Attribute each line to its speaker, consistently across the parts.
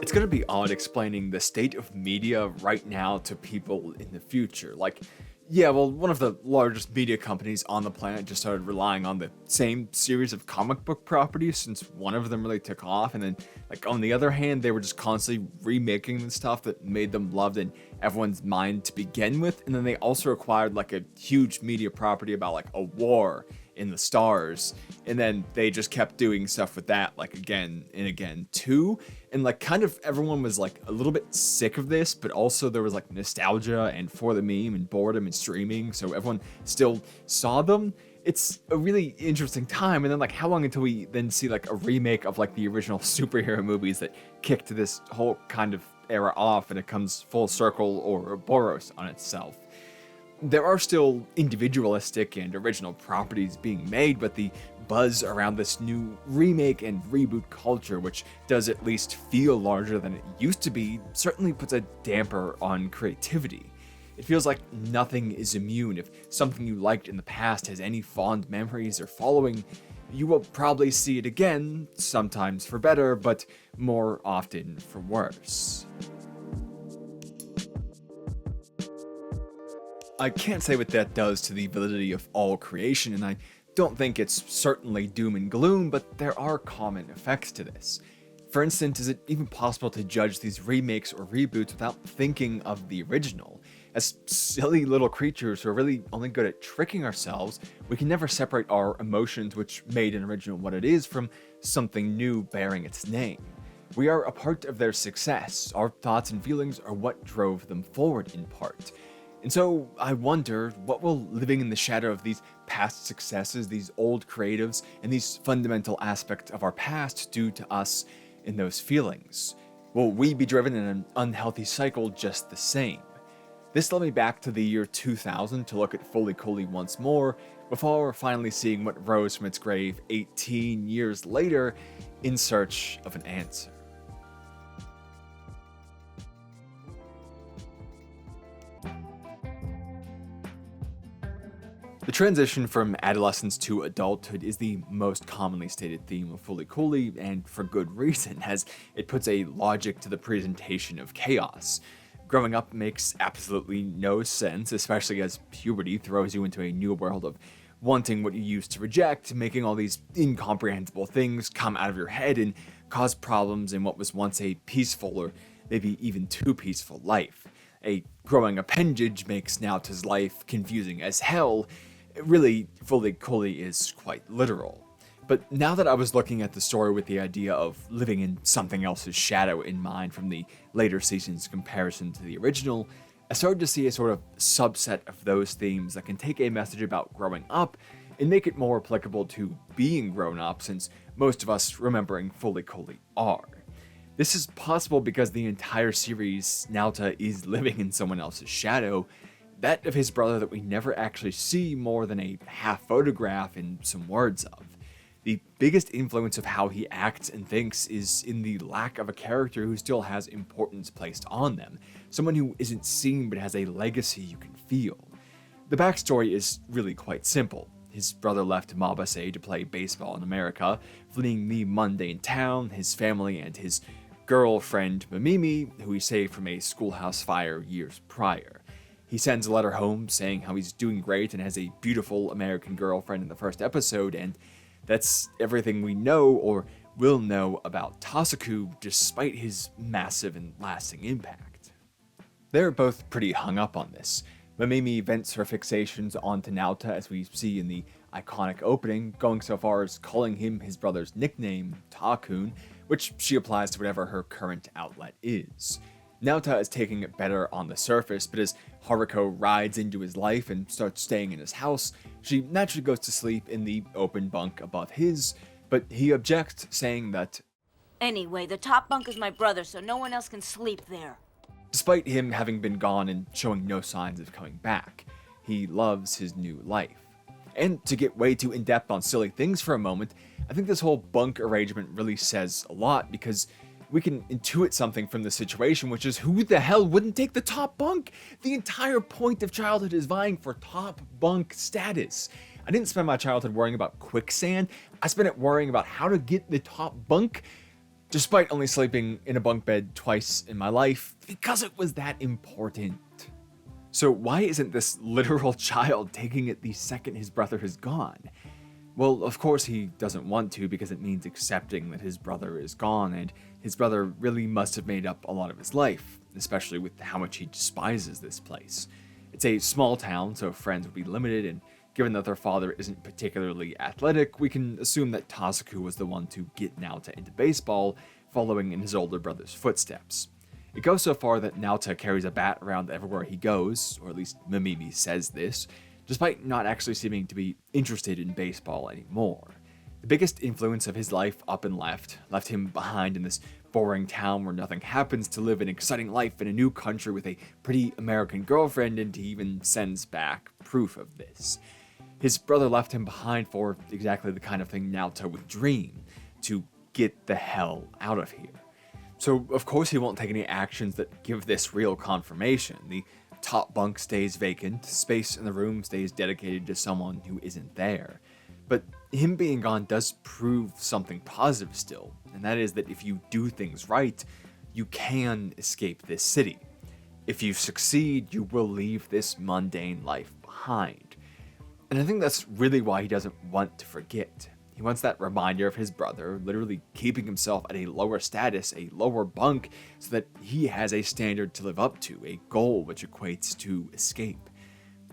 Speaker 1: It's gonna be odd explaining the state of media right now to people in the future. Yeah, well, one of the largest media companies on the planet just started relying on the same series of comic book properties since one of them really took off. And then, on the other hand, they were just constantly remaking the stuff that made them loved in everyone's mind to begin with. And then they also acquired, a huge media property about, a war in the stars. And then they just kept doing stuff with that, again and again, too. And, kind of everyone was, a little bit sick of this, but also there was, nostalgia and for the meme and boredom and streaming, so everyone still saw them. It's a really interesting time. And then, how long until we then see, a remake of, the original superhero movies that kicked this whole kind of era off and it comes full circle or Boros on itself? There are still individualistic and original properties being made, but the buzz around this new remake and reboot culture, which does at least feel larger than it used to be, certainly puts a damper on creativity. It feels like nothing is immune. If something you liked in the past has any fond memories or following, you will probably see it again, sometimes for better, but more often for worse. I can't say what that does to the validity of all creation, and I don't think it's certainly doom and gloom, but there are common effects to this. For instance, is it even possible to judge these remakes or reboots without thinking of the original? As silly little creatures who are really only good at tricking ourselves, we can never separate our emotions which made an original what it is from something new bearing its name. We are a part of their success. Our thoughts and feelings are what drove them forward in part. And so I wonder, what will living in the shadow of these past successes, these old creatives, and these fundamental aspects of our past do to us in those feelings? Will we be driven in an unhealthy cycle just the same? This led me back to the year 2000 to look at Fooly Cooly once more, before finally seeing what rose from its grave 18 years later in search of an answer. The transition from adolescence to adulthood is the most commonly stated theme of Fooly Cooly, and for good reason, as it puts a logic to the presentation of chaos. Growing up makes absolutely no sense, especially as puberty throws you into a new world of wanting what you used to reject, making all these incomprehensible things come out of your head and cause problems in what was once a peaceful or maybe even too peaceful life. A growing appendage makes Naota's life confusing as hell. Really, Fooly Cooly is quite literal. But now that I was looking at the story with the idea of living in something else's shadow in mind from the later season's comparison to the original, I started to see a sort of subset of those themes that can take a message about growing up and make it more applicable to being grown up, since most of us remembering Fooly Cooly are. This is possible because the entire series, Naota is living in someone else's shadow, that of his brother that we never actually see more than a half photograph and some words of. The biggest influence of how he acts and thinks is in the lack of a character who still has importance placed on them, someone who isn't seen but has a legacy you can feel. The backstory is really quite simple. His brother left Mabase to play baseball in America, fleeing the mundane town, his family, and his girlfriend Mamimi, who he saved from a schoolhouse fire years prior. He sends a letter home saying how he's doing great and has a beautiful American girlfriend in the first episode, and that's everything we know or will know about Tasuku, despite his massive and lasting impact. They're both pretty hung up on this. Mamimi vents her fixations onto Naota, as we see in the iconic opening, going so far as calling him his brother's nickname, Takun, which she applies to whatever her current outlet is. Naota is taking it better on the surface, but as Haruko rides into his life and starts staying in his house, she naturally goes to sleep in the open bunk above his, but he objects, saying that,
Speaker 2: "Anyway, the top bunk is my brother, so no one else can sleep there."
Speaker 1: Despite him having been gone and showing no signs of coming back, he loves his new life. And to get way too in-depth on silly things for a moment, I think this whole bunk arrangement really says a lot, because we can intuit something from the situation, which is, who the hell wouldn't take the top bunk? The entire point of childhood is vying for top bunk status. I didn't spend my childhood worrying about quicksand. I spent it worrying about how to get the top bunk. despite only sleeping in a bunk bed twice in my life, because it was that important. So why isn't this literal child taking it the second his brother has gone? Well, of course he doesn't want to, because it means accepting that his brother is gone, and his brother really must have made up a lot of his life, especially with how much he despises this place. It's a small town, so friends would be limited, and given that their father isn't particularly athletic, we can assume that Tasuku was the one to get Naota into baseball, following in his older brother's footsteps. It goes so far that Naota carries a bat around everywhere he goes, or at least Mamimi says this, despite not actually seeming to be interested in baseball anymore. The biggest influence of his life up and left him behind in this boring town where nothing happens to live an exciting life in a new country with a pretty American girlfriend, and he even sends back proof of this. His brother left him behind for exactly the kind of thing Naota would dream, to get the hell out of here. So of course he won't take any actions that give this real confirmation. The top bunk stays vacant, space in the room stays dedicated to someone who isn't there. But him being gone does prove something positive still, and that is that if you do things right, you can escape this city. If you succeed, you will leave this mundane life behind. And I think that's really why he doesn't want to forget. He wants that reminder of his brother, literally keeping himself at a lower status, a lower bunk, so that he has a standard to live up to, a goal which equates to escape.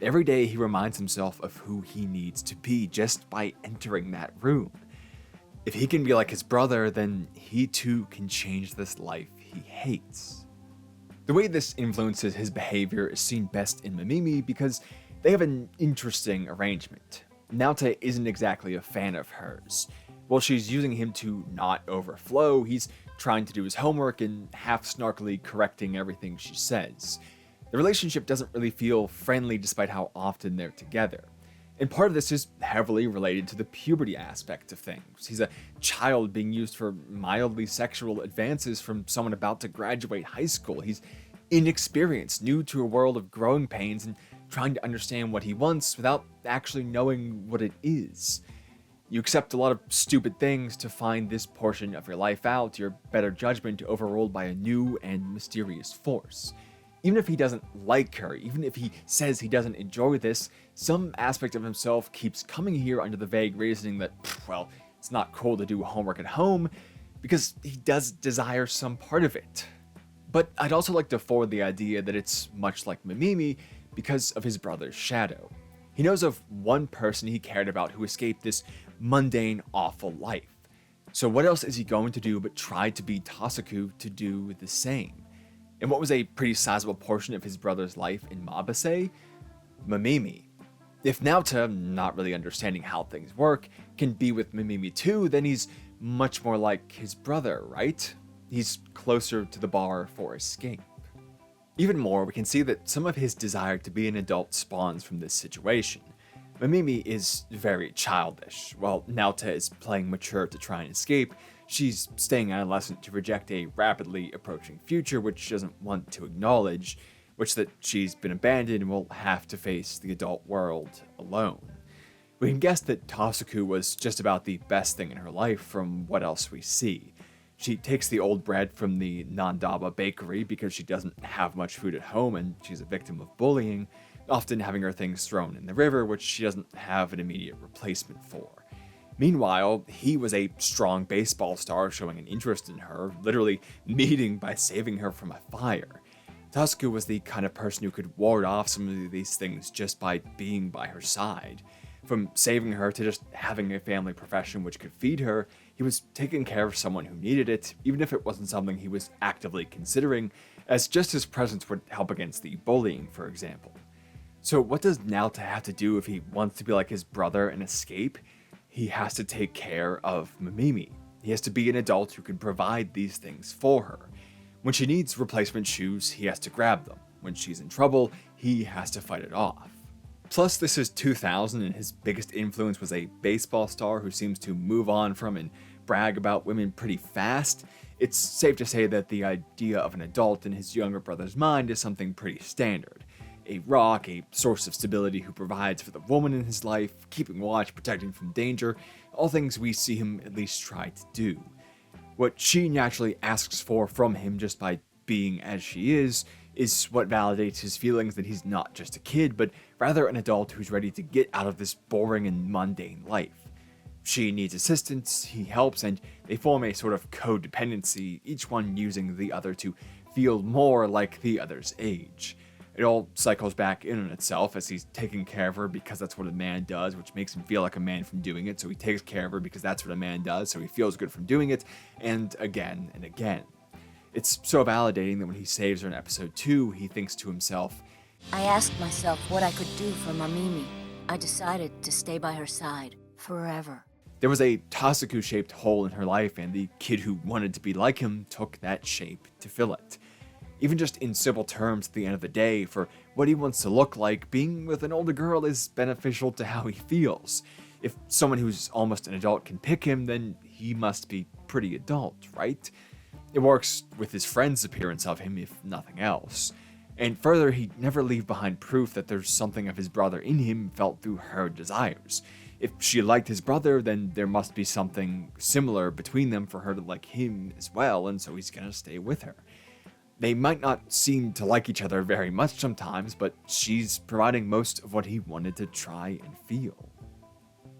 Speaker 1: Every day he reminds himself of who he needs to be just by entering that room. If he can be like his brother, then he too can change this life he hates. The way this influences his behavior is seen best in Mamimi because they have an interesting arrangement. Naota isn't exactly a fan of hers. While she's using him to not overflow, he's trying to do his homework and half snarkily correcting everything she says. The relationship doesn't really feel friendly despite how often they're together. And part of this is heavily related to the puberty aspect of things. He's a child being used for mildly sexual advances from someone about to graduate high school. He's inexperienced, new to a world of growing pains, and trying to understand what he wants without actually knowing what it is. You accept a lot of stupid things to find this portion of your life out, your better judgment overruled by a new and mysterious force. Even if he doesn't like her, even if he says he doesn't enjoy this, some aspect of himself keeps coming here under the vague reasoning that, well, it's not cool to do homework at home, because he does desire some part of it. But I'd also like to forward the idea that it's much like Mamimi because of his brother's shadow. He knows of one person he cared about who escaped this mundane, awful life. So what else is he going to do but try to be Tasuku to do the same? And what was a pretty sizable portion of his brother's life in Mabase? Mamimi. If Naota, not really understanding how things work, can be with Mamimi too, then he's much more like his brother, right? He's closer to the bar for escape. Even more, we can see that some of his desire to be an adult spawns from this situation. Mamimi is very childish. While Naota is playing mature to try and escape, she's staying adolescent to reject a rapidly approaching future which she doesn't want to acknowledge, which that she's been abandoned and will have to face the adult world alone. We can guess that Tasuku was just about the best thing in her life from what else we see. She takes the old bread from the Nandaba bakery because she doesn't have much food at home and she's a victim of bullying, often having her things thrown in the river, which she doesn't have an immediate replacement for. Meanwhile, he was a strong baseball star showing an interest in her, literally meeting by saving her from a fire. Tasuku was the kind of person who could ward off some of these things just by being by her side. From saving her to just having a family profession which could feed her, he was taking care of someone who needed it, even if it wasn't something he was actively considering, as just his presence would help against the bullying, for example. So what does Naota have to do if he wants to be like his brother and escape? He has to take care of Mamimi. He has to be an adult who can provide these things for her. When she needs replacement shoes, he has to grab them. When she's in trouble, he has to fight it off. Plus, this is 2000 and his biggest influence was a baseball star who seems to move on from and brag about women pretty fast. It's safe to say that the idea of an adult in his younger brother's mind is something pretty standard. A rock, a source of stability who provides for the woman in his life, keeping watch, protecting from danger, all things we see him at least try to do. What she naturally asks for from him just by being as she is what validates his feelings that he's not just a kid, but rather an adult who's ready to get out of this boring and mundane life. She needs assistance, he helps, and they form a sort of codependency, each one using the other to feel more like the other's age. It all cycles back in on itself as he's taking care of her because that's what a man does, which makes him feel like a man from doing it, so he takes care of her because that's what a man does, so he feels good from doing it, and again and again. It's so validating that when he saves her in episode 2, he thinks to himself,
Speaker 2: I asked myself what I could do for Mamimi. I decided to stay by her side forever.
Speaker 1: There was a Tasuku-shaped hole in her life, and the kid who wanted to be like him took that shape to fill it. Even just in simple terms at the end of the day, for what he wants to look like, being with an older girl is beneficial to how he feels. If someone who's almost an adult can pick him, then he must be pretty adult, right? It works with his friend's appearance of him, if nothing else. And further, he'd never leave behind proof that there's something of his brother in him felt through her desires. If she liked his brother, then there must be something similar between them for her to like him as well, and so he's gonna stay with her. They might not seem to like each other very much sometimes, but she's providing most of what he wanted to try and feel.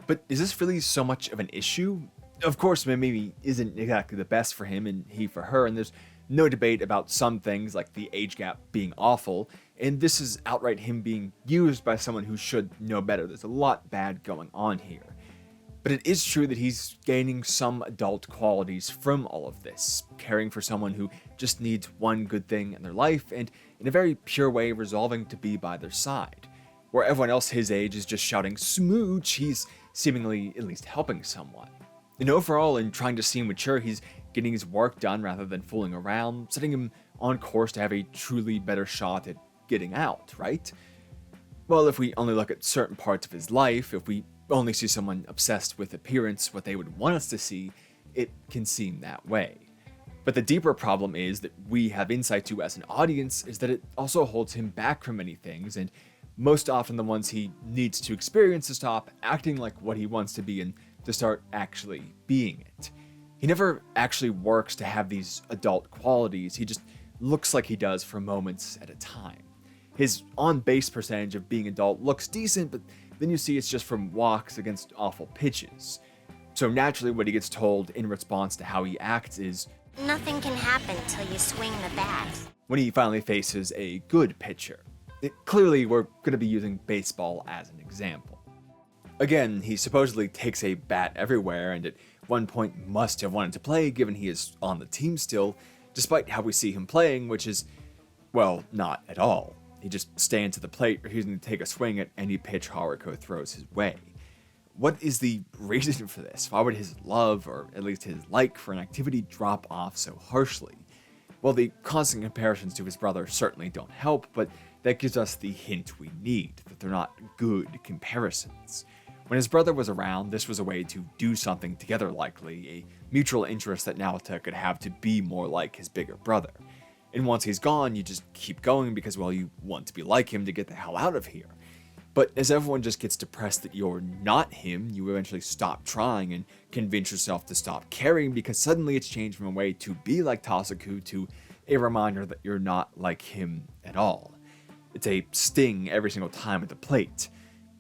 Speaker 1: But is this really so much of an issue? Of course, Mamimi isn't exactly the best for him and he for her, and there's no debate about some things like the age gap being awful, and this is outright him being used by someone who should know better. There's a lot bad going on here. But it is true that he's gaining some adult qualities from all of this, caring for someone who just needs one good thing in their life, and in a very pure way resolving to be by their side. Where everyone else his age is just shouting smooch, he's seemingly at least helping someone. And overall, in trying to seem mature, he's getting his work done rather than fooling around, setting him on course to have a truly better shot at getting out, right? Well, if we only look at certain parts of his life, if we only see someone obsessed with appearance, what they would want us to see, it can seem that way. But the deeper problem is that we have insight to as an audience is that it also holds him back from many things, and most often the ones he needs to experience to stop acting like what he wants to be and to start actually being it. He never actually works to have these adult qualities, he just looks like he does for moments at a time. His on-base percentage of being adult looks decent, but then you see it's just from walks against awful pitches. So naturally what he gets told in response to how he acts is,
Speaker 3: nothing can happen till you swing the bat.
Speaker 1: When he finally faces a good pitcher. Clearly we're going to be using baseball as an example. Again, he supposedly takes a bat everywhere and at one point must have wanted to play given he is on the team still, despite how we see him playing, which is, well, not at all. He just stands at the plate, refusing to take a swing at any pitch Haruko throws his way. What is the reason for this? Why would his love, or at least his like for an activity, drop off so harshly? Well, the constant comparisons to his brother certainly don't help, but that gives us the hint we need, that they're not good comparisons. When his brother was around, this was a way to do something together likely, a mutual interest that Naota could have to be more like his bigger brother. And once he's gone, you just keep going because, well, you want to be like him to get the hell out of here. But as everyone just gets depressed that you're not him, you eventually stop trying and convince yourself to stop caring because suddenly it's changed from a way to be like Tasuku to a reminder that you're not like him at all. It's a sting every single time at the plate.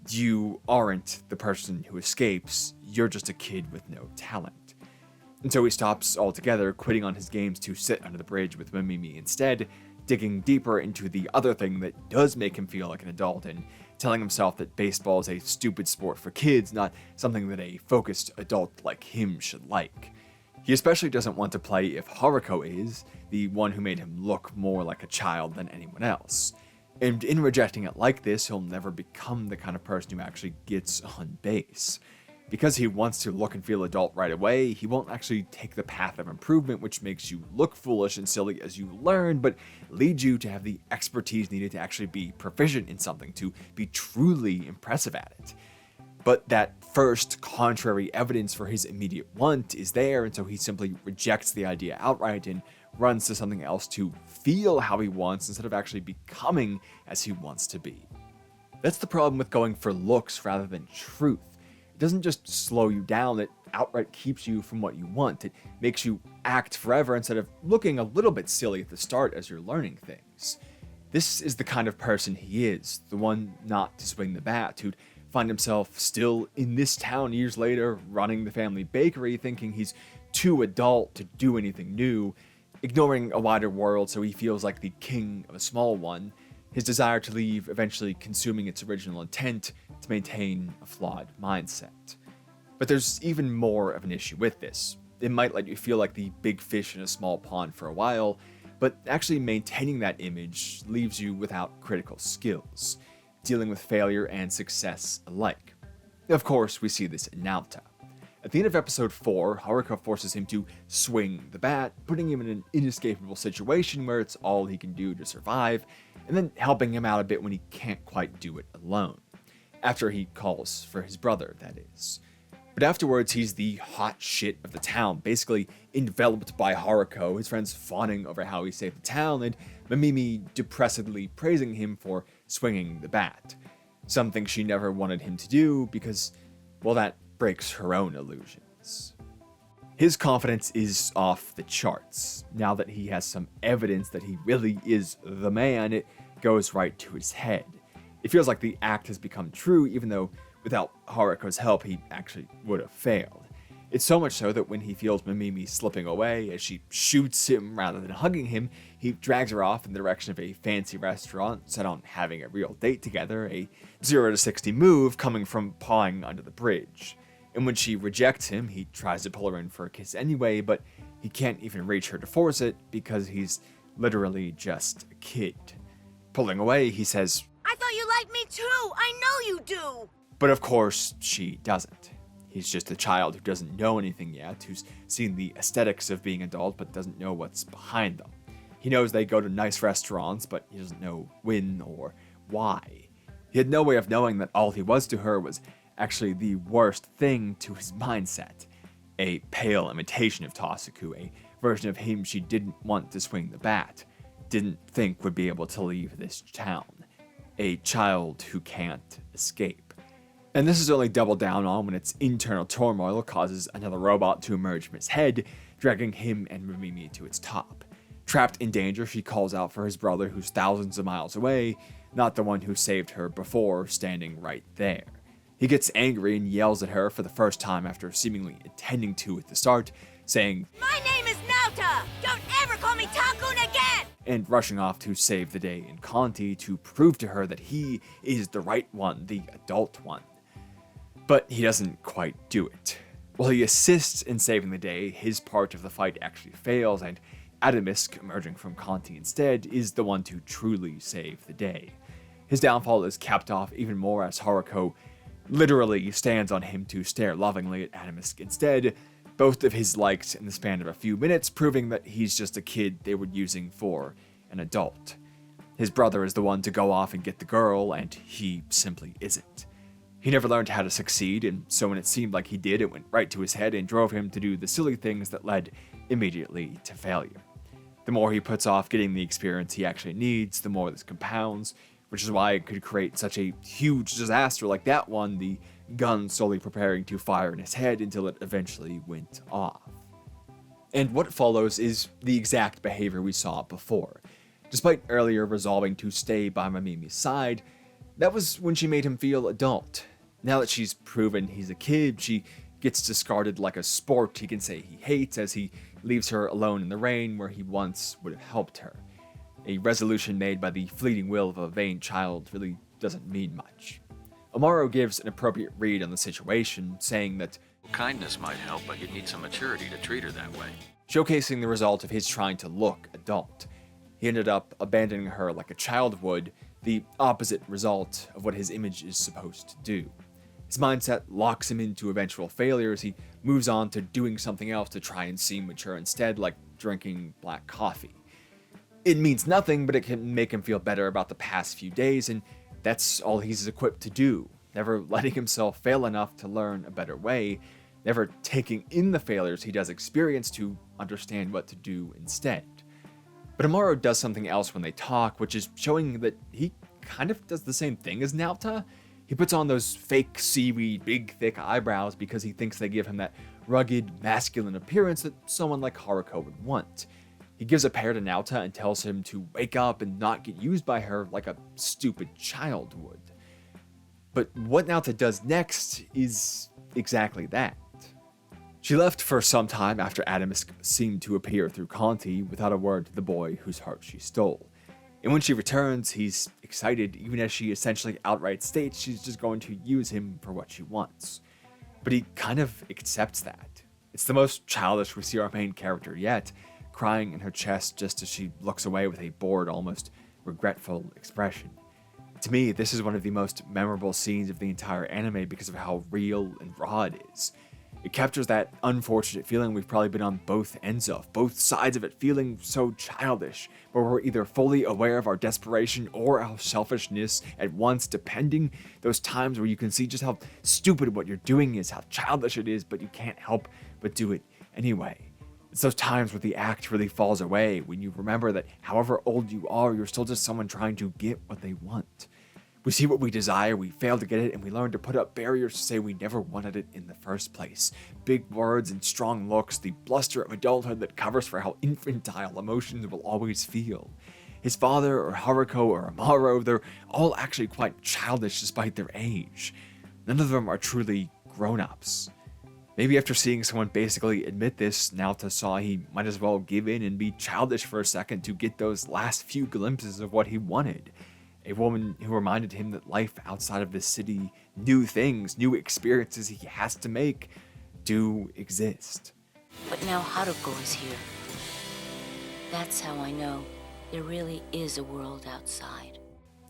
Speaker 1: You aren't the person who escapes, you're just a kid with no talent. And so he stops altogether, quitting on his games to sit under the bridge with Mamimi instead, digging deeper into the other thing that does make him feel like an adult and telling himself that baseball is a stupid sport for kids, not something that a focused adult like him should like. He especially doesn't want to play if Haruko is, the one who made him look more like a child than anyone else. And in rejecting it like this, he'll never become the kind of person who actually gets on base. Because he wants to look and feel adult right away, he won't actually take the path of improvement which makes you look foolish and silly as you learn, but leads you to have the expertise needed to actually be proficient in something, to be truly impressive at it. But that first contrary evidence for his immediate want is there, and so he simply rejects the idea outright and runs to something else to feel how he wants instead of actually becoming as he wants to be. That's the problem with going for looks rather than truth. It doesn't just slow you down, it outright keeps you from what you want. It makes you act forever instead of looking a little bit silly at the start as you're learning things. This is the kind of person he is, the one not to swing the bat, who'd find himself still in this town years later, running the family bakery, thinking he's too adult to do anything new, ignoring a wider world so he feels like the king of a small one, his desire to leave eventually consuming its original intent to maintain a flawed mindset. But there's even more of an issue with this. It might let you feel like the big fish in a small pond for a while, but actually maintaining that image leaves you without critical skills, dealing with failure and success alike. Of course, we see this in Naota. At the end of episode 4, Haruko forces him to swing the bat, putting him in an inescapable situation where it's all he can do to survive, and then helping him out a bit when he can't quite do it alone. After he calls for his brother, that is. But afterwards, he's the hot shit of the town, basically enveloped by Haruko, his friends fawning over how he saved the town, and Mamimi depressedly praising him for swinging the bat. Something she never wanted him to do because, well, that breaks her own illusions. His confidence is off the charts. Now that he has some evidence that he really is the man, it goes right to his head. It feels like the act has become true, even though without Haruko's help, he actually would have failed. It's so much so that when he feels Mamimi slipping away as she shoots him rather than hugging him, he drags her off in the direction of a fancy restaurant set on having a real date together, a 0 to 60 move coming from pawing under the bridge. And when she rejects him, he tries to pull her in for a kiss anyway, but he can't even reach her to force it because he's literally just a kid. Pulling away, he says,
Speaker 2: I thought you liked me too! I know you do!
Speaker 1: But of course, she doesn't. He's just a child who doesn't know anything yet, who's seen the aesthetics of being adult but doesn't know what's behind them. He knows they go to nice restaurants, but he doesn't know when or why. He had no way of knowing that all he was to her was actually the worst thing to his mindset. A pale imitation of Tasuku, a version of him she didn't want to swing the bat, didn't think would be able to leave this town. A child who can't escape. And this is only doubled down on when its internal turmoil causes another robot to emerge from his head, dragging him and Mamimi to its top. Trapped in danger, she calls out for his brother who's thousands of miles away, not the one who saved her before, standing right there. He gets angry and yells at her for the first time after seemingly intending to at the start, saying,
Speaker 2: My name is Naota! Don't ever call me Takun again!
Speaker 1: And rushing off to save the day in Conti to prove to her that he is the right one, the adult one. But he doesn't quite do it. While he assists in saving the day, his part of the fight actually fails, and Adamisk, emerging from Conti instead, is the one to truly save the day. His downfall is capped off even more as Haruko literally stands on him to stare lovingly at Adamisk instead, both of his likes in the span of a few minutes, proving that he's just a kid they were using for an adult. His brother is the one to go off and get the girl, and he simply isn't. He never learned how to succeed, and so when it seemed like he did, it went right to his head and drove him to do the silly things that led immediately to failure. The more he puts off getting the experience he actually needs, the more this compounds, which is why it could create such a huge disaster like that one, the gun slowly preparing to fire in his head until it eventually went off. And what follows is the exact behavior we saw before. Despite earlier resolving to stay by Mamimi's side, that was when she made him feel adult. Now that she's proven he's a kid, she gets discarded like a sport he can say he hates as he leaves her alone in the rain where he once would have helped her. A resolution made by the fleeting will of a vain child really doesn't mean much. Amaro gives an appropriate read on the situation, saying that
Speaker 4: kindness might help, but you'd need some maturity to treat her that way.
Speaker 1: Showcasing the result of his trying to look adult. He ended up abandoning her like a child would, the opposite result of what his image is supposed to do. His mindset locks him into eventual failure as he moves on to doing something else to try and seem mature instead, like drinking black coffee. It means nothing, but it can make him feel better about the past few days, and that's all he's equipped to do, never letting himself fail enough to learn a better way, never taking in the failures he does experience to understand what to do instead. But Amaro does something else when they talk, which is showing that he kind of does the same thing as Naota. He puts on those fake seaweed, big thick eyebrows because he thinks they give him that rugged, masculine appearance that someone like Haruko would want. He gives a pear to Naota and tells him to wake up and not get used by her like a stupid child would. But what Naota does next is exactly that. She left for some time after Adamus seemed to appear through Conti without a word to the boy whose heart she stole. And when she returns, he's excited, even as she essentially outright states she's just going to use him for what she wants. But he kind of accepts that. It's the most childish we see our main character yet, crying in her chest just as she looks away with a bored, almost regretful expression. To me, this is one of the most memorable scenes of the entire anime because of how real and raw it is. It captures that unfortunate feeling we've probably been on both ends of, both sides of it feeling so childish, where we're either fully aware of our desperation or our selfishness at once, depending. Those times where you can see just how stupid what you're doing is, how childish it is, but you can't help but do it anyway. It's those times where the act really falls away, when you remember that however old you are, you're still just someone trying to get what they want. We see what we desire, we fail to get it, and we learn to put up barriers to say we never wanted it in the first place. Big words and strong looks, the bluster of adulthood that covers for how infantile emotions will always feel. His father, or Haruko, or Amaro, they're all actually quite childish despite their age. None of them are truly grown-ups. Maybe after seeing someone basically admit this, Naota saw he might as well give in and be childish for a second to get those last few glimpses of what he wanted. A woman who reminded him that life outside of the city, new things, new experiences he has to make, do exist.
Speaker 2: But now Haruko is here. That's how I know there really is a world outside.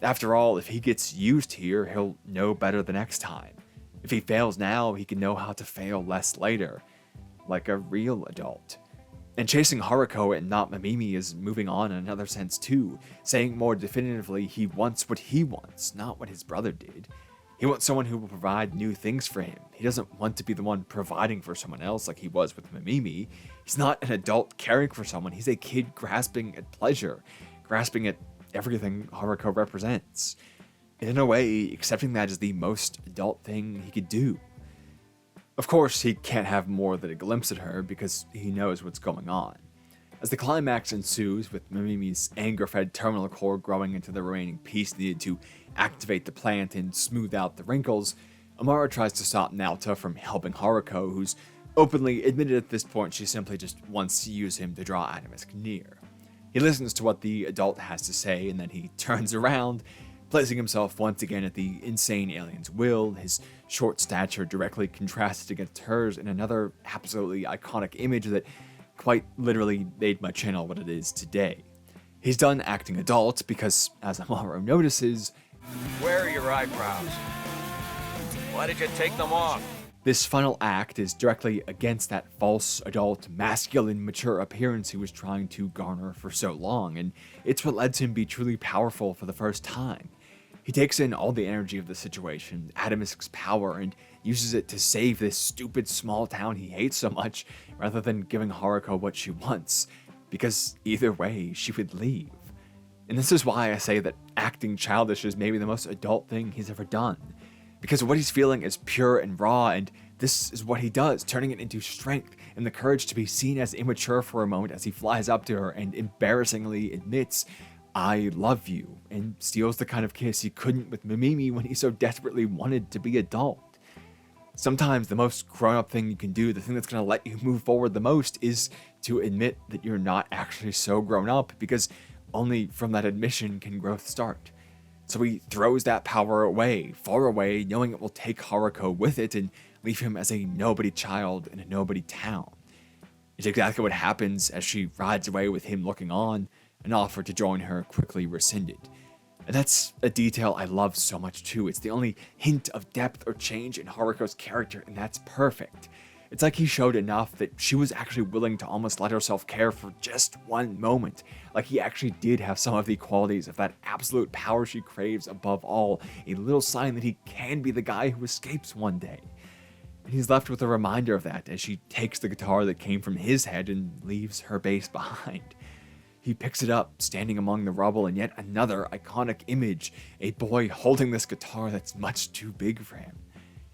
Speaker 1: After all, if he gets used here, he'll know better the next time. If he fails now, he can know how to fail less later, like a real adult. And chasing Haruko and not Mamimi is moving on in another sense too, saying more definitively he wants what he wants, not what his brother did. He wants someone who will provide new things for him. He doesn't want to be the one providing for someone else like he was with Mamimi. He's not an adult caring for someone, he's a kid grasping at pleasure, grasping at everything Haruko represents. And in a way, accepting that is the most adult thing he could do. Of course, he can't have more than a glimpse at her because he knows what's going on. As the climax ensues, with Mamimi's anger-fed terminal core growing into the remaining piece needed to activate the plant and smooth out the wrinkles, Amara tries to stop Naota from helping Haruko, who's openly admitted at this point she simply just wants to use him to draw Adamus near. He listens to what the adult has to say, and then he turns around, placing himself once again at the insane alien's will, his short stature directly contrasted against hers in another absolutely iconic image that quite literally made my channel what it is today. He's done acting adult because, as Amaro notices,
Speaker 5: "Where are your eyebrows? Why did you take them off?"
Speaker 1: This final act is directly against that false, adult, masculine, mature appearance he was trying to garner for so long, and it's what lets him be truly powerful for the first time. He takes in all the energy of the situation, Adamus's power, and uses it to save this stupid small town he hates so much, rather than giving Haruko what she wants, because either way, she would leave. And this is why I say that acting childish is maybe the most adult thing he's ever done, because what he's feeling is pure and raw, and this is what he does, turning it into strength and the courage to be seen as immature for a moment as he flies up to her and embarrassingly admits, "I love you," and steals the kind of kiss he couldn't with Mamimi when he so desperately wanted to be adult. Sometimes the most grown-up thing you can do, the thing that's going to let you move forward the most, is to admit that you're not actually so grown up, because only from that admission can growth start. So he throws that power away, far away, knowing it will take Haruko with it and leave him as a nobody child in a nobody town. It's exactly what happens as she rides away with him looking on. An offer to join her quickly rescinded. And that's a detail I love so much too. It's the only hint of depth or change in Haruko's character, and that's perfect. It's like he showed enough that she was actually willing to almost let herself care for just one moment. Like he actually did have some of the qualities of that absolute power she craves above all, a little sign that he can be the guy who escapes one day. And he's left with a reminder of that as she takes the guitar that came from his head and leaves her bass behind. He picks it up, standing among the rubble, in yet another iconic image, a boy holding this guitar that's much too big for him.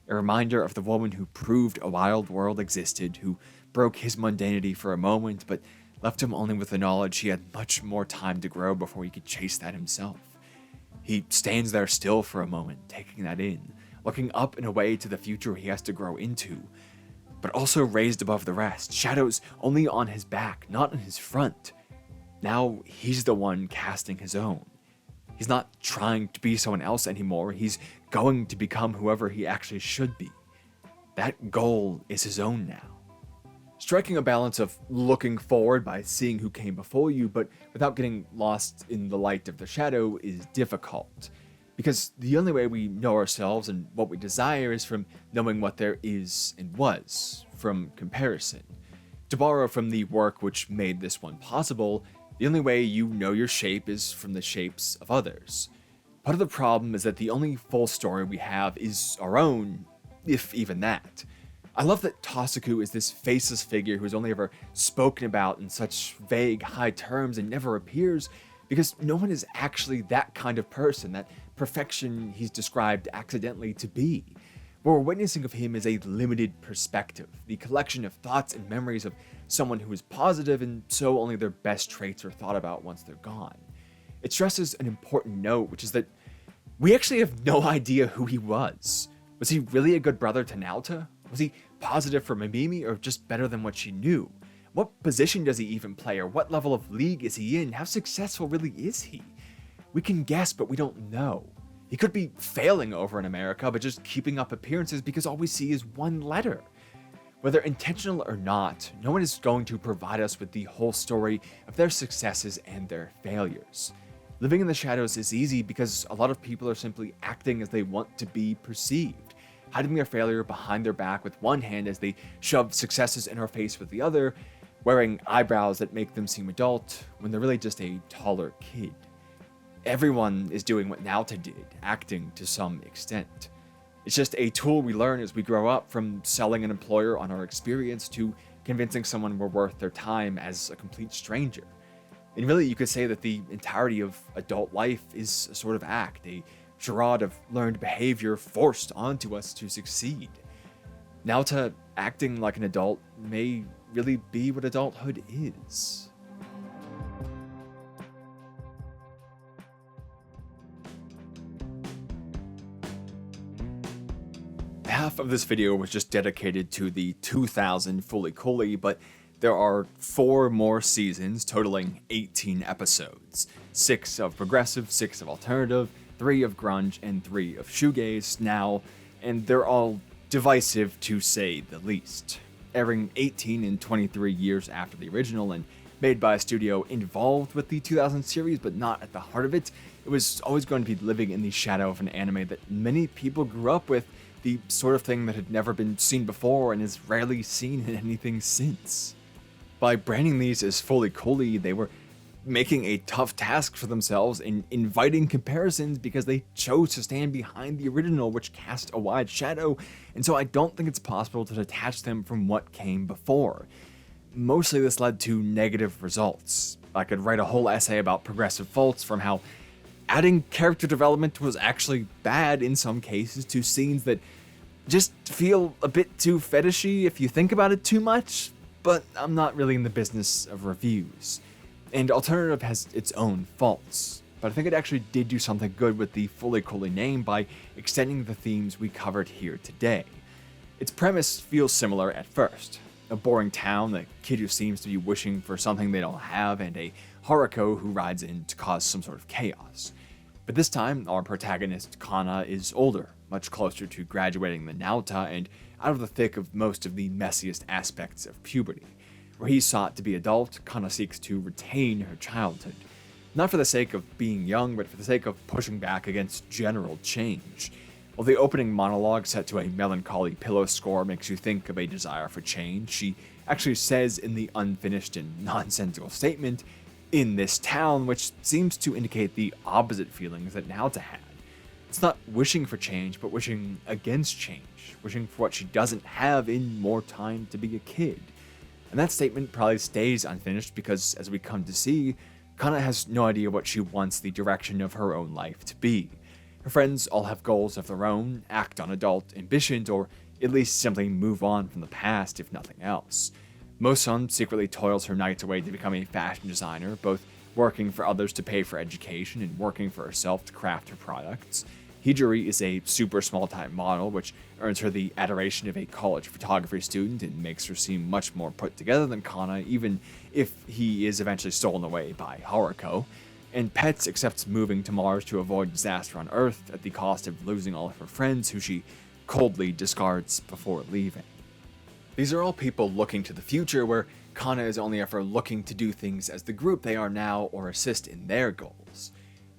Speaker 1: a reminder of the woman who proved a wild world existed, who broke his mundanity for a moment, but left him only with the knowledge he had much more time to grow before he could chase that himself. He stands there still for a moment, taking that in, looking up and away to the future he has to grow into, but also raised above the rest, shadows only on his back, not in his front. Now he's the one casting his own. He's not trying to be someone else anymore, he's going to become whoever he actually should be. That goal is his own now. Striking a balance of looking forward by seeing who came before you, but without getting lost in the light of the shadow, is difficult. Because the only way we know ourselves and what we desire is from knowing what there is and was, from comparison. To borrow from the work which made this one possible, the only way you know your shape is from the shapes of others. Part of the problem is that the only full story we have is our own, if even that. I love that Tasuku is this faceless figure who's only ever spoken about in such vague, high terms and never appears, because no one is actually that kind of person, that perfection he's described accidentally to be. What we're witnessing of him is a limited perspective, the collection of thoughts and memories of someone who is positive, and so only their best traits are thought about once they're gone. It stresses an important note, which is that we actually have no idea who he was. Was he really a good brother to Naota? Was he positive for Mamimi, or just better than what she knew? What position does he even play, or what level of league is he in? How successful really is he? We can guess, but we don't know. He could be failing over in America, but just keeping up appearances because all we see is one letter. Whether intentional or not, no one is going to provide us with the whole story of their successes and their failures. Living in the shadows is easy because a lot of people are simply acting as they want to be perceived, hiding their failure behind their back with one hand as they shove successes in our face with the other, wearing eyebrows that make them seem adult when they're really just a taller kid. Everyone is doing what Naota did, acting to some extent. It's just a tool we learn as we grow up, from selling an employer on our experience to convincing someone we're worth their time as a complete stranger. And really, you could say that the entirety of adult life is a sort of act, a charade of learned behavior forced onto us to succeed. Naota acting like an adult may really be what adulthood is. Half of this video was just dedicated to the 2000 Fooly Cooly, but there are 4 more seasons totaling 18 episodes. 6 of progressive, 6 of alternative, 3 of grunge, and 3 of shoegaze now, and they're all divisive to say the least. Airing 18 and 23 years after the original and made by a studio involved with the 2000 series but not at the heart of it, it was always going to be living in the shadow of an anime that many people grew up with, the sort of thing that had never been seen before and is rarely seen in anything since. By branding these as Fooly Cooly, they were making a tough task for themselves in inviting comparisons because they chose to stand behind the original, which cast a wide shadow, and so I don't think it's possible to detach them from what came before. Mostly this led to negative results. I could write a whole essay about progressive faults, from how adding character development was actually bad in some cases to scenes that just feel a bit too fetishy if you think about it too much, but I'm not really in the business of reviews. And alternative has its own faults, but I think it actually did do something good with the Fooly Cooly name by extending the themes we covered here today. Its premise feels similar at first. A boring town, a kid who seems to be wishing for something they don't have, and a Haruko who rides in to cause some sort of chaos. But this time, our protagonist, Kana, is older, much closer to graduating than Naota, and out of the thick of most of the messiest aspects of puberty. Where he sought to be adult, Kana seeks to retain her childhood. Not for the sake of being young, but for the sake of pushing back against general change. While the opening monologue set to a melancholy pillow score makes you think of a desire for change, she actually says in the unfinished and nonsensical statement, "in this town," which seems to indicate the opposite feelings that Naota had. It's not wishing for change, but wishing against change, wishing for what she doesn't have in more time to be a kid. And that statement probably stays unfinished because, as we come to see, Kana has no idea what she wants the direction of her own life to be. Her friends all have goals of their own, act on adult ambitions, or at least simply move on from the past if nothing else. Mosun secretly toils her nights away to become a fashion designer, both working for others to pay for education and working for herself to craft her products. Hijiri is a super small-time model, which earns her the adoration of a college photography student and makes her seem much more put together than Kana, even if he is eventually stolen away by Haruko. And Pets accepts moving to Mars to avoid disaster on Earth at the cost of losing all of her friends, who she coldly discards before leaving. These are all people looking to the future, where Kana is only ever looking to do things as the group they are now or assist in their goals.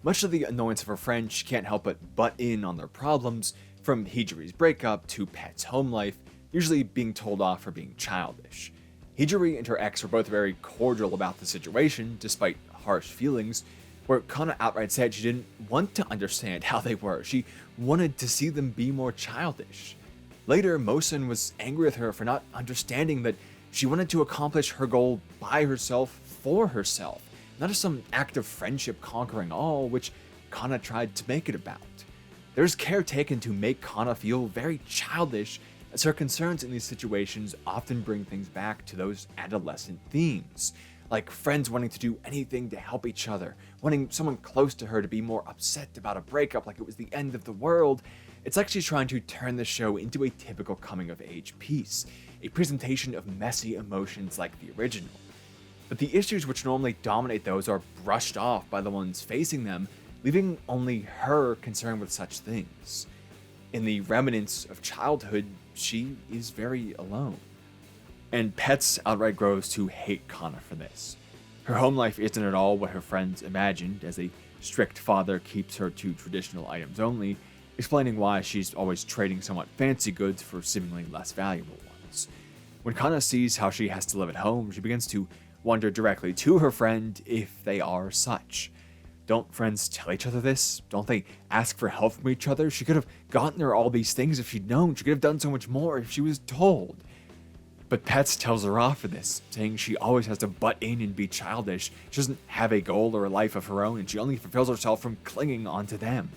Speaker 1: Much to the annoyance of her friends, she can't help but butt in on their problems, from Hijiri's breakup to Pet's home life, usually being told off for being childish. Hijiri and her ex were both very cordial about the situation, despite harsh feelings, where Kana outright said she didn't want to understand how they were. She wanted to see them be more childish. Later, Mosun was angry with her for not understanding that she wanted to accomplish her goal by herself for herself, not as some act of friendship conquering all, which Kana tried to make it about. There's care taken to make Kana feel very childish, as her concerns in these situations often bring things back to those adolescent themes, like friends wanting to do anything to help each other, wanting someone close to her to be more upset about a breakup like it was the end of the world. It's like she's trying to turn the show into a typical coming-of-age piece, a presentation of messy emotions like the original. But the issues which normally dominate those are brushed off by the ones facing them, leaving only her concerned with such things. In the remnants of childhood, she is very alone. And Pets outright grows to hate Kana for this. Her home life isn't at all what her friends imagined, as a strict father keeps her to traditional items only, explaining why she's always trading somewhat fancy goods for seemingly less valuable ones. When Kana sees how she has to live at home, she begins to wonder directly to her friend if they are such. Don't friends tell each other this? Don't they ask for help from each other? She could have gotten her all these things if she'd known. She could have done so much more if she was told. But Pets tells her off for this, saying she always has to butt in and be childish. She doesn't have a goal or a life of her own, and she only fulfills herself from clinging onto them.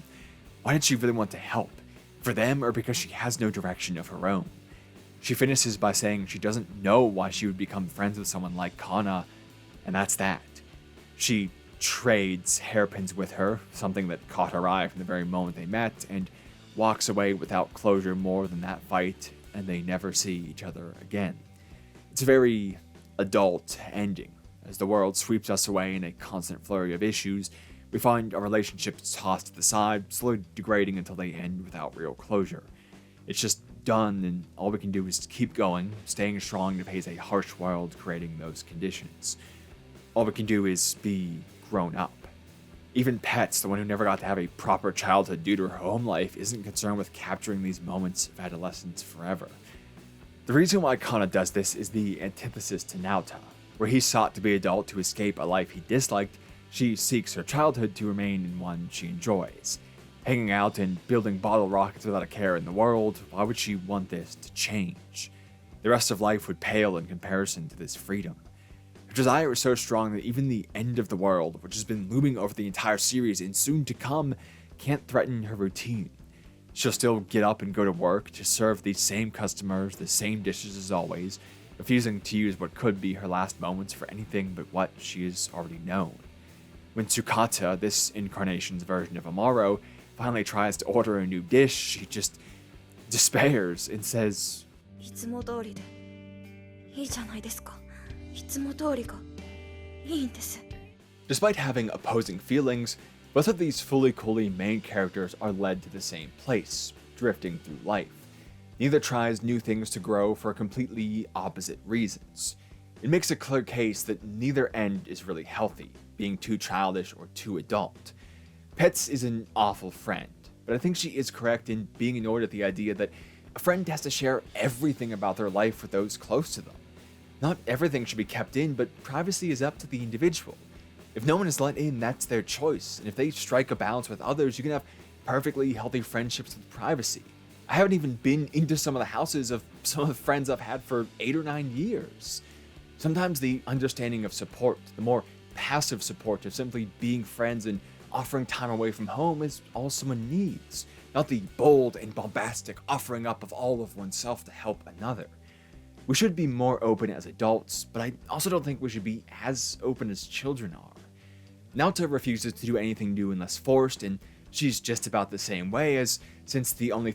Speaker 1: Why did she really want to help? For them, or because she has no direction of her own? She finishes by saying she doesn't know why she would become friends with someone like Kana, and that's that. She trades hairpins with her, something that caught her eye from the very moment they met, and walks away without closure more than that fight, and they never see each other again. It's a very adult ending. As the world sweeps us away in a constant flurry of issues, we find our relationships tossed to the side, slowly degrading until they end without real closure. It's just done, and all we can do is keep going, staying strong to face a harsh world creating those conditions. All we can do is be grown up. Even Pets, the one who never got to have a proper childhood due to her home life, isn't concerned with capturing these moments of adolescence forever. The reason why Kana does this is the antithesis to Naota. Where he sought to be adult to escape a life he disliked, she seeks her childhood to remain in one she enjoys. Hanging out and building bottle rockets without a care in the world, why would she want this to change? The rest of life would pale in comparison to this freedom. Her desire is so strong that even the end of the world, which has been looming over the entire series and soon to come, can't threaten her routine. She'll still get up and go to work to serve the same customers, the same dishes as always, refusing to use what could be her last moments for anything but what she has already known. When Tsukata, this incarnation's version of Amaro, finally tries to order a new dish, she just despairs and says,
Speaker 6: いつも通りでいいじゃないですか。いつも通りがいいんです。
Speaker 1: Despite having opposing feelings, both of these fully cooly main characters are led to the same place, drifting through life. Neither tries new things to grow for completely opposite reasons. It makes a clear case that neither end is really healthy, being too childish or too adult. Pets is an awful friend, but I think she is correct in being annoyed at the idea that a friend has to share everything about their life with those close to them. Not everything should be kept in, but privacy is up to the individual. If no one is let in, that's their choice, and if they strike a balance with others, you can have perfectly healthy friendships with privacy. I haven't even been into some of the houses of some of the friends I've had for 8 or 9 years. Sometimes the understanding of support, the more passive support of simply being friends and offering time away from home is all someone needs, not the bold and bombastic offering up of all of oneself to help another. We should be more open as adults, but I also don't think we should be as open as children are. Naota refuses to do anything new unless forced, and she's just about the same way, as since the only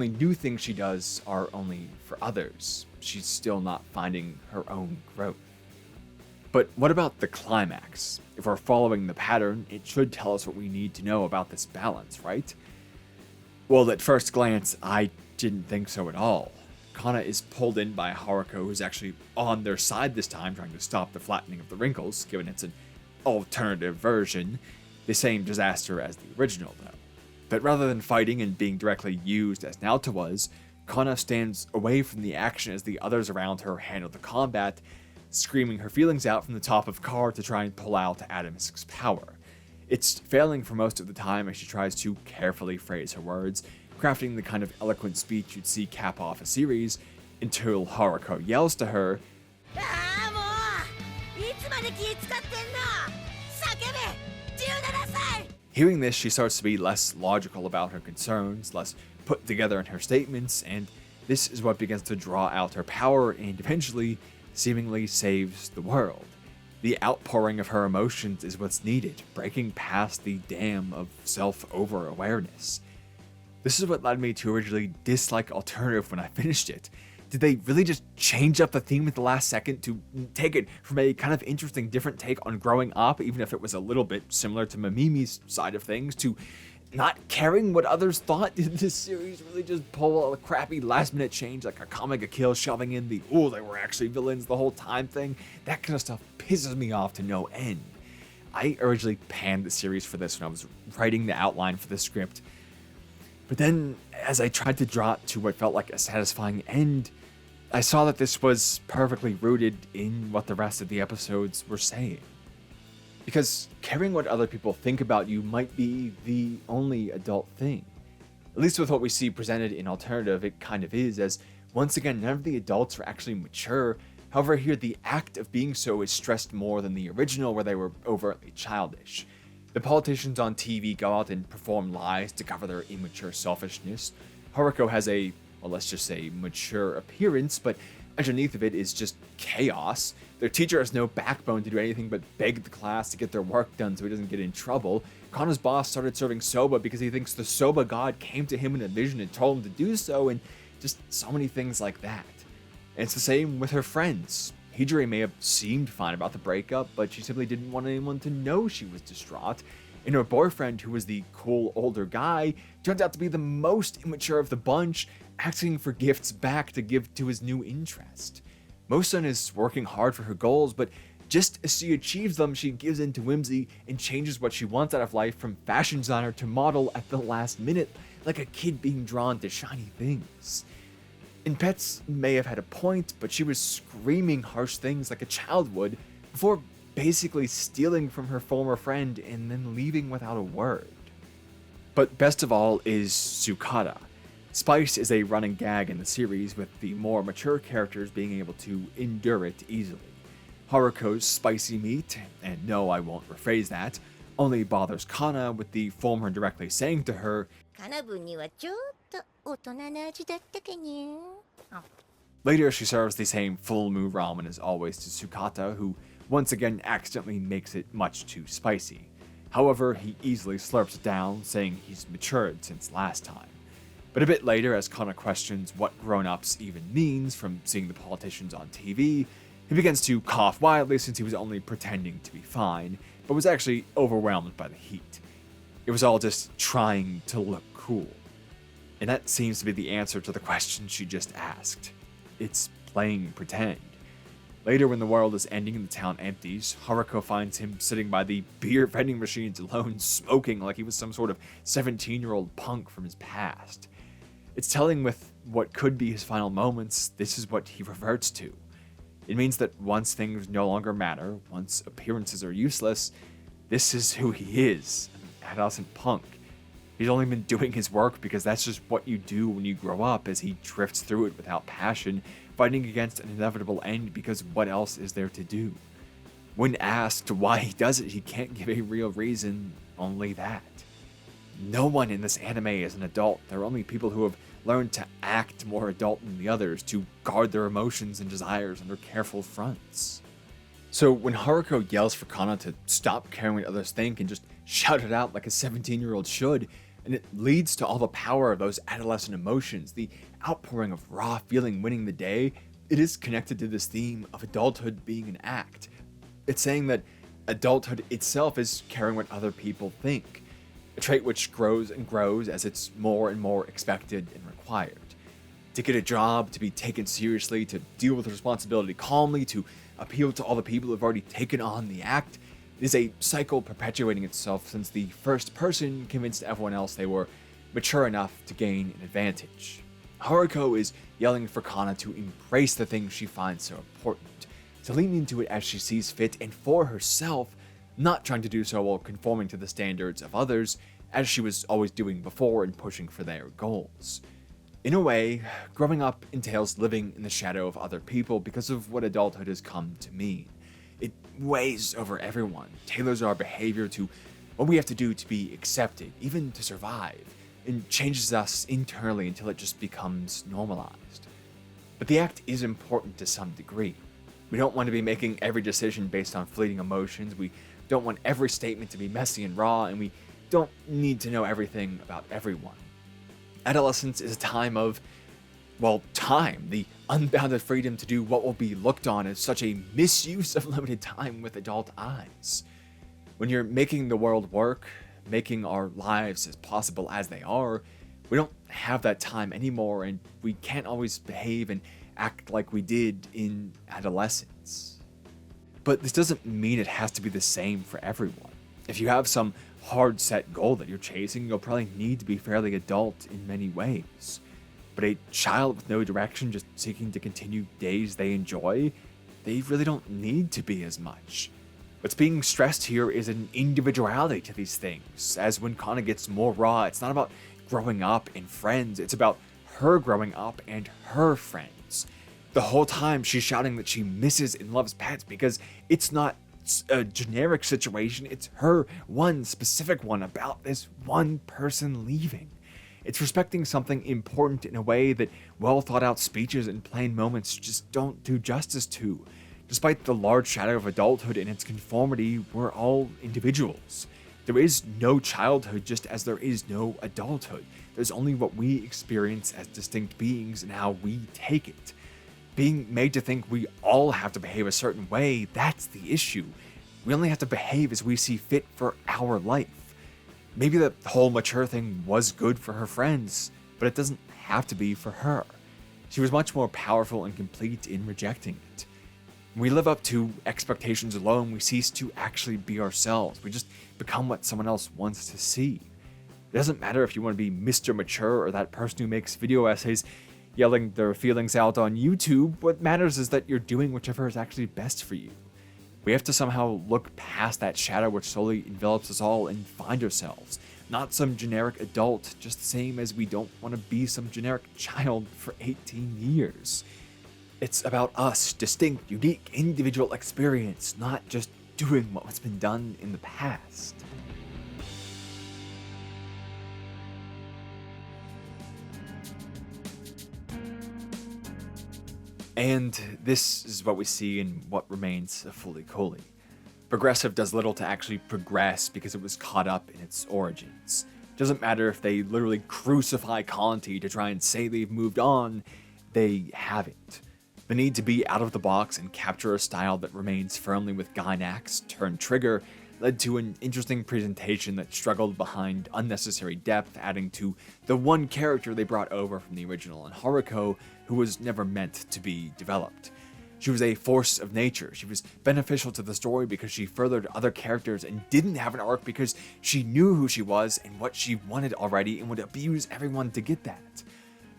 Speaker 1: new things she does are only for others, she's still not finding her own growth. But what about the climax? If we're following the pattern, it should tell us what we need to know about this balance, right? Well, at first glance, I didn't think so at all. Kana is pulled in by Haruko, who's actually on their side this time, trying to stop the flattening of the wrinkles, given it's an alternative version, the same disaster as the original though. But rather than fighting and being directly used as Naota was, Kana stands away from the action as the others around her handle the combat, screaming her feelings out from the top of car to try and pull out Adamsk's power. It's failing for most of the time as she tries to carefully phrase her words, crafting the kind of eloquent speech you'd see cap off a series, until Haruko yells to her, Hearing this, she starts to be less logical about her concerns, less put together in her statements, and this is what begins to draw out her power and eventually seemingly saves the world. The outpouring of her emotions is what's needed, breaking past the dam of self-over-awareness. This is what led me to originally dislike Alternative when I finished it. Did they really just change up the theme at the last second to take it from a kind of interesting different take on growing up, even if it was a little bit similar to Mamimi's side of things, to not caring what others thought? Did this series really just pull a crappy last minute change like a comic a kill, shoving in the they were actually villains the whole time thing? That kind of stuff pisses me off to no end. I originally panned the series for this when I was writing the outline for the script, but then as I tried to draw it to what felt like a satisfying end, I saw that this was perfectly rooted in what the rest of the episodes were saying. Because caring what other people think about you might be the only adult thing. At least with what we see presented in Alternative, it kind of is, as once again, none of the adults are actually mature. However, here the act of being so is stressed more than the original, where they were overtly childish. The politicians on TV go out and perform lies to cover their immature selfishness. Haruko has a, well, let's just say mature appearance, but underneath of it is just chaos. Their teacher has no backbone to do anything but beg the class to get their work done so he doesn't get in trouble. Kana's boss started serving soba because he thinks the soba god came to him in a vision and told him to do so, and just so many things like that. And it's the same with her friends. Hijiri may have seemed fine about the breakup, but she simply didn't want anyone to know she was distraught. And her boyfriend, who was the cool older guy, turned out to be the most immature of the bunch, asking for gifts back to give to his new interest. Mosun is working hard for her goals, but just as she achieves them, she gives in to whimsy and changes what she wants out of life from fashion designer to model at the last minute, like a kid being drawn to shiny things. And Pets may have had a point, but she was screaming harsh things like a child would, before basically stealing from her former friend and then leaving without a word. But best of all is Tsukada. Spice is a running gag in the series, with the more mature characters being able to endure it easily. Haruko's spicy meat, and no, I won't rephrase that, only bothers Kana, with the former directly saying to her, Later, she serves the same full moo ramen as always to Tsukata, who once again accidentally makes it much too spicy. However, he easily slurps it down, saying he's matured since last time. But a bit later, as Kana questions what grown-ups even means from seeing the politicians on TV, he begins to cough wildly since he was only pretending to be fine, but was actually overwhelmed by the heat. It was all just trying to look cool. And that seems to be the answer to the question she just asked. It's playing pretend. Later, when the world is ending and the town empties, Haruko finds him sitting by the beer vending machines alone, smoking like he was some sort of 17-year-old punk from his past. It's telling with what could be his final moments, this is what he reverts to. It means that once things no longer matter, once appearances are useless, this is who he is, an adolescent punk. He's only been doing his work because that's just what you do when you grow up, as he drifts through it without passion, fighting against an inevitable end because what else is there to do? When asked why he does it, he can't give a real reason, only that. No one in this anime is an adult. They're only people who have learned to act more adult than the others, to guard their emotions and desires under careful fronts. So when Haruko yells for Kana to stop caring what others think and just shout it out like a 17-year-old should, and it leads to all the power of those adolescent emotions, the outpouring of raw feeling winning the day, it is connected to this theme of adulthood being an act. It's saying that adulthood itself is caring what other people think, a trait which grows and grows as it's more and more expected and required. To get a job, to be taken seriously, to deal with responsibility calmly, to appeal to all the people who've already taken on the act, is a cycle perpetuating itself since the first person convinced everyone else they were mature enough to gain an advantage. Haruko is yelling for Kana to embrace the things she finds so important, to lean into it as she sees fit and for herself, not trying to do so while conforming to the standards of others, as she was always doing before and pushing for their goals. In a way, growing up entails living in the shadow of other people because of what adulthood has come to mean. It weighs over everyone, tailors our behavior to what we have to do to be accepted, even to survive, and changes us internally until it just becomes normalized. But the act is important to some degree. We don't want to be making every decision based on fleeting emotions, we don't want every statement to be messy and raw, and we don't need to know everything about everyone. Adolescence is a time of, time, the unbounded freedom to do what will be looked on as such a misuse of limited time with adult eyes. When you're making the world work, making our lives as possible as they are, we don't have that time anymore, and we can't always behave and act like we did in adolescence. But this doesn't mean it has to be the same for everyone. If you have some hard set goal that you're chasing, you'll probably need to be fairly adult in many ways. But a child with no direction just seeking to continue days they enjoy, they really don't need to be as much. What's being stressed here is an individuality to these things, as when Kana gets more raw, it's not about growing up and friends, it's about her growing up and her friends. The whole time she's shouting that she misses and loves pets because it's not a generic situation, it's her one specific one about this one person leaving. It's respecting something important in a way that well thought out speeches and plain moments just don't do justice to. Despite the large shadow of adulthood and its conformity, we're all individuals. There is no childhood just as there is no adulthood. There's only what we experience as distinct beings and how we take it. Being made to think we all have to behave a certain way, that's the issue. We only have to behave as we see fit for our life. Maybe the whole mature thing was good for her friends, but it doesn't have to be for her. She was much more powerful and complete in rejecting it. When we live up to expectations alone, we cease to actually be ourselves. We just become what someone else wants to see. It doesn't matter if you want to be Mr. Mature or that person who makes video essays yelling their feelings out on YouTube. What matters is that you're doing whichever is actually best for you. We have to somehow look past that shadow which slowly envelops us all and find ourselves. Not some generic adult, just the same as we don't want to be some generic child for 18 years. It's about us, distinct, unique, individual experience, not just doing what's been done in the past. And this is what we see in what remains of Fooly Cooly. Progressive does little to actually progress because it was caught up in its origins. Doesn't matter if they literally crucify Conti to try and say they've moved on, they haven't. The need to be out of the box and capture a style that remains firmly with Gainax turned Trigger led to an interesting presentation that struggled behind unnecessary depth, adding to the one character they brought over from the original in Haruko, who was never meant to be developed. She was a force of nature. She was beneficial to the story because she furthered other characters and didn't have an arc because she knew who she was and what she wanted already and would abuse everyone to get that.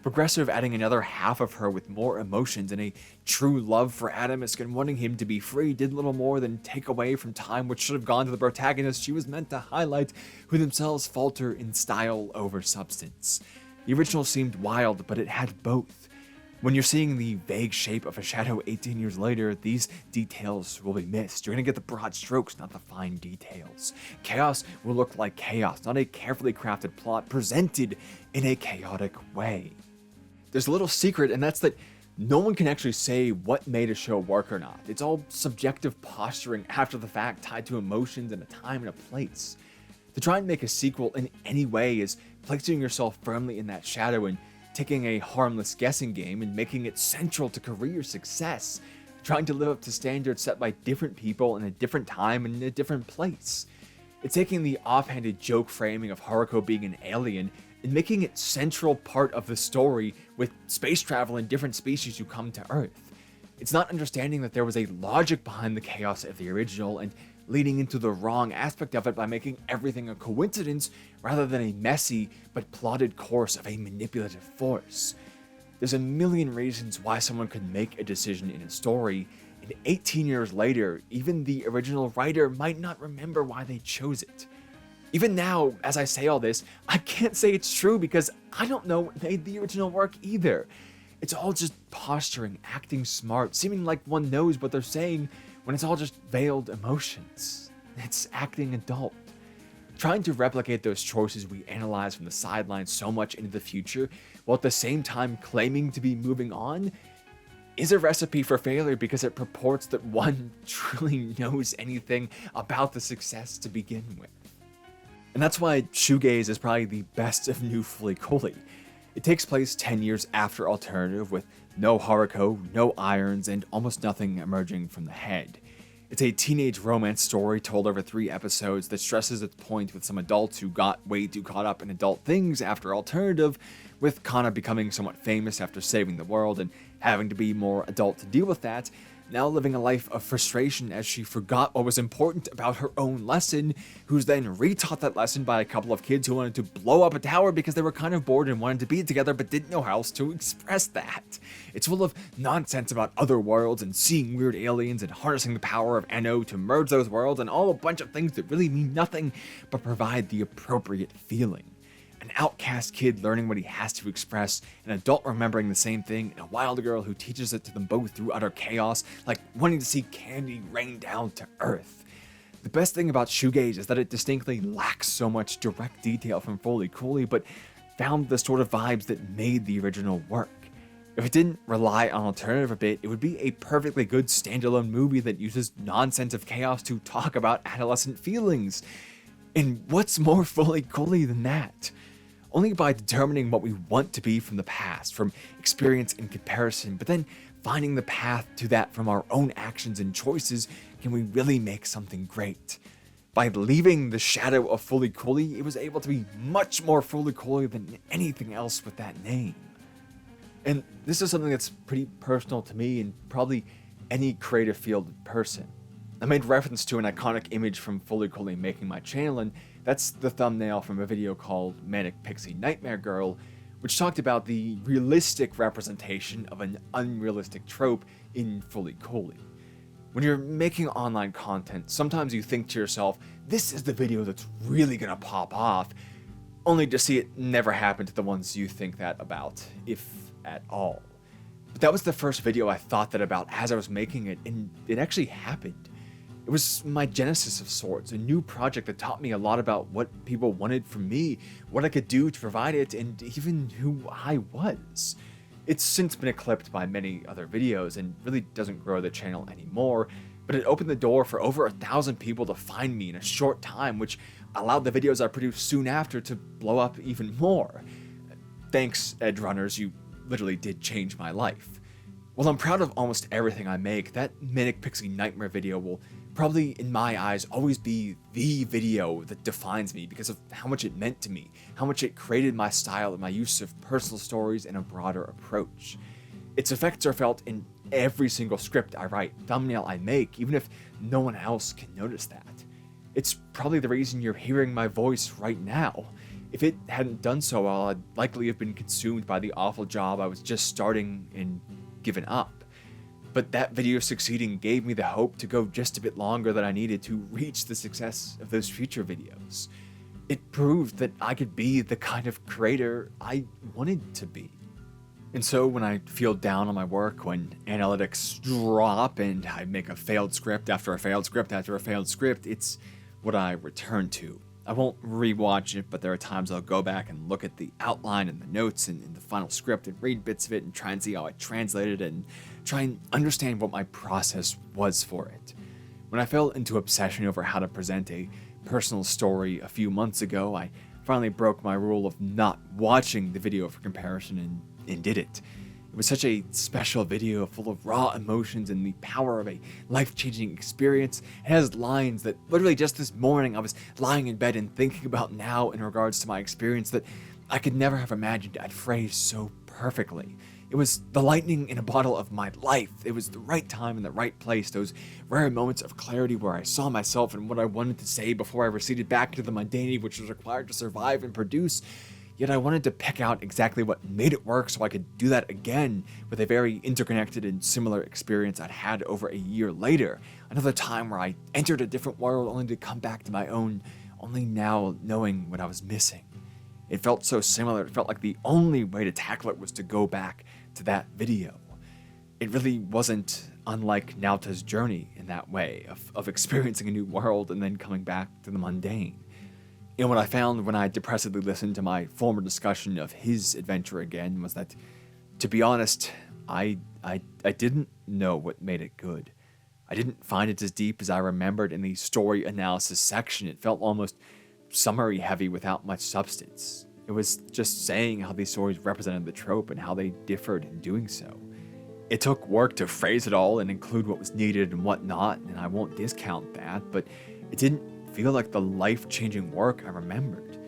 Speaker 1: Progressive adding another half of her with more emotions and a true love for Adamus and wanting him to be free did little more than take away from time which should have gone to the protagonist she was meant to highlight, who themselves falter in style over substance. The original seemed wild, but it had both. When you're seeing the vague shape of a shadow 18 years later, these details will be missed. You're going to get the broad strokes, not the fine details. Chaos will look like chaos, not a carefully crafted plot presented in a chaotic way. There's a little secret, and that's that no one can actually say what made a show work or not. It's all subjective posturing after the fact tied to emotions and a time and a place. To try and make a sequel in any way is placing yourself firmly in that shadow and taking a harmless guessing game and making it central to career success, trying to live up to standards set by different people in a different time and in a different place. It's taking the offhanded joke framing of Haruko being an alien and making it central part of the story with space travel and different species who come to Earth. It's not understanding that there was a logic behind the chaos of the original and leading into the wrong aspect of it by making everything a coincidence rather than a messy but plotted course of a manipulative force. There's a million reasons why someone could make a decision in a story, and 18 years later, even the original writer might not remember why they chose it. Even now, as I say all this, I can't say it's true because I don't know what made the original work either. It's all just posturing, acting smart, seeming like one knows what they're saying when it's all just veiled emotions. It's acting adult. Trying to replicate those choices we analyze from the sidelines so much into the future, while at the same time claiming to be moving on, is a recipe for failure because it purports that one truly knows anything about the success to begin with. And that's why Shoegaze is probably the best of new fooly cooly. It takes place 10 years after Alternative, with no Haruko, no irons, and almost nothing emerging from the head. It's a teenage romance story told over 3 episodes that stresses its point with some adults who got way too caught up in adult things after Alternative, with Kana becoming somewhat famous after saving the world and having to be more adult to deal with that, now living a life of frustration as she forgot what was important about her own lesson, who's then retaught that lesson by a couple of kids who wanted to blow up a tower because they were kind of bored and wanted to be together but didn't know how else to express that. It's full of nonsense about other worlds and seeing weird aliens and harnessing the power of NO to merge those worlds and all a bunch of things that really mean nothing but provide the appropriate feeling. An outcast kid learning what he has to express, an adult remembering the same thing, and a wild girl who teaches it to them both through utter chaos, like wanting to see candy rain down to earth. The best thing about Shoegaze is that it distinctly lacks so much direct detail from fooly cooly, but found the sort of vibes that made the original work. If it didn't rely on Alternative a bit, it would be a perfectly good standalone movie that uses nonsense of chaos to talk about adolescent feelings. And what's more fooly cooly than that? Only by determining what we want to be from the past, from experience and comparison, but then finding the path to that from our own actions and choices, can we really make something great. By leaving the shadow of fooly cooly, it was able to be much more fooly cooly than anything else with that name. And this is something that's pretty personal to me and probably any creative field person. I made reference to an iconic image from fooly cooly making my channel, and that's the thumbnail from a video called Manic Pixie Nightmare Girl, which talked about the realistic representation of an unrealistic trope in fooly cooly. When you're making online content, sometimes you think to yourself, this is the video that's really gonna pop off, only to see it never happen to the ones you think that about, if at all. But that was the first video I thought that about as I was making it, and it actually happened. It was my genesis of sorts, a new project that taught me a lot about what people wanted from me, what I could do to provide it, and even who I was. It's since been eclipsed by many other videos and really doesn't grow the channel anymore, but it opened the door for over 1,000 people to find me in a short time, which allowed the videos I produced soon after to blow up even more. Thanks, Edgerunners, you literally did change my life. While I'm proud of almost everything I make, that Manic Pixie Nightmare video will probably, in my eyes, always be the video that defines me because of how much it meant to me, how much it created my style and my use of personal stories and a broader approach. Its effects are felt in every single script I write, thumbnail I make, even if no one else can notice that. It's probably the reason you're hearing my voice right now. If it hadn't done so, I'd likely have been consumed by the awful job I was just starting and given up. But that video succeeding gave me the hope to go just a bit longer than I needed to reach the success of those future videos. It proved that I could be the kind of creator I wanted to be. And so when I feel down on my work, when analytics drop and I make a failed script after a failed script after a failed script, it's what I return to. I won't rewatch it, but there are times I'll go back and look at the outline and the notes and the final script and read bits of it and try and see how I translated it and try and understand what my process was for it. When I fell into obsession over how to present a personal story a few months ago, I finally broke my rule of not watching the video for comparison and did it. It was such a special video full of raw emotions and the power of a life-changing experience. It has lines that literally just this morning I was lying in bed and thinking about now in regards to my experience that I could never have imagined I'd phrased so perfectly. It was the lightning in a bottle of my life. It was the right time and the right place, those rare moments of clarity where I saw myself and what I wanted to say before I receded back to the mundanity which was required to survive and produce. Yet I wanted to pick out exactly what made it work so I could do that again with a very interconnected and similar experience I'd had over a year later. Another time where I entered a different world only to come back to my own, only now knowing what I was missing. It felt so similar, it felt like the only way to tackle it was to go back to that video. It really wasn't unlike Naota's journey in that way, of experiencing a new world and then coming back to the mundane. And what I found when I depressedly listened to my former discussion of his adventure again was that, to be honest, I didn't know what made it good. I didn't find it as deep as I remembered in the story analysis section. It felt almost summary heavy without much substance. It was just saying how these stories represented the trope and how they differed in doing so. It took work to phrase it all and include what was needed and what not, and I won't discount that, but it didn't feel like the life-changing work I remembered.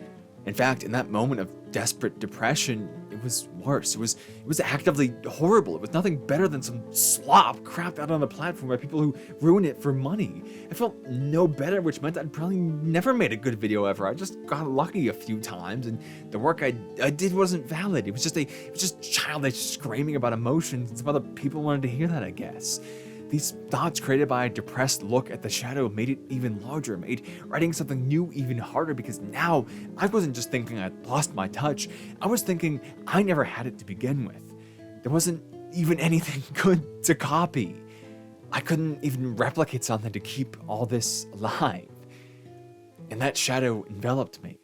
Speaker 1: In fact, in that moment of desperate depression, it was worse. It was actively horrible. It was nothing better than some slop crapped out on the platform by people who ruin it for money. I felt no better, which meant I'd probably never made a good video ever. I just got lucky a few times, and the work I did wasn't valid. It was just childish screaming about emotions, and some other people wanted to hear that, I guess. These thoughts created by a depressed look at the shadow made it even larger, made writing something new even harder, because now I wasn't just thinking I'd lost my touch, I was thinking I never had it to begin with. There wasn't even anything good to copy. I couldn't even replicate something to keep all this alive. And that shadow enveloped me.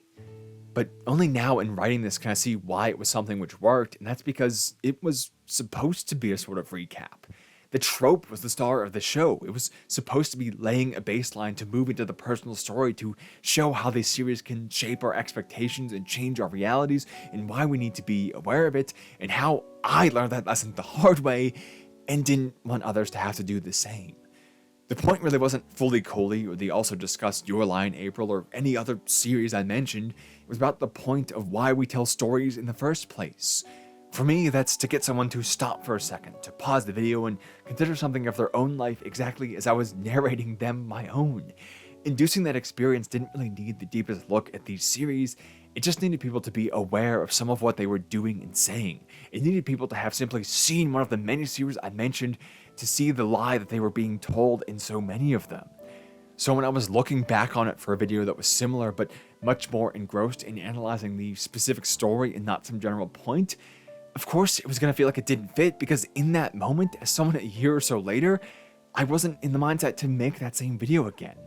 Speaker 1: But only now in writing this can I see why it was something which worked, and that's because it was supposed to be a sort of recap. The trope was the star of the show. It was supposed to be laying a baseline to move into the personal story to show how this series can shape our expectations and change our realities and why we need to be aware of it, and how I learned that lesson the hard way and didn't want others to have to do the same. The point really wasn't Fully Cooly or the also discussed Your Lie in April or any other series I mentioned. It was about the point of why we tell stories in the first place. For me, that's to get someone to stop for a second, to pause the video and consider something of their own life exactly as I was narrating them my own. Inducing that experience didn't really need the deepest look at these series, it just needed people to be aware of some of what they were doing and saying. It needed people to have simply seen one of the many series I mentioned to see the lie that they were being told in so many of them. So when I was looking back on it for a video that was similar but much more engrossed in analyzing the specific story and not some general point, of course, it was going to feel like it didn't fit, because in that moment, as someone a year or so later, I wasn't in the mindset to make that same video again.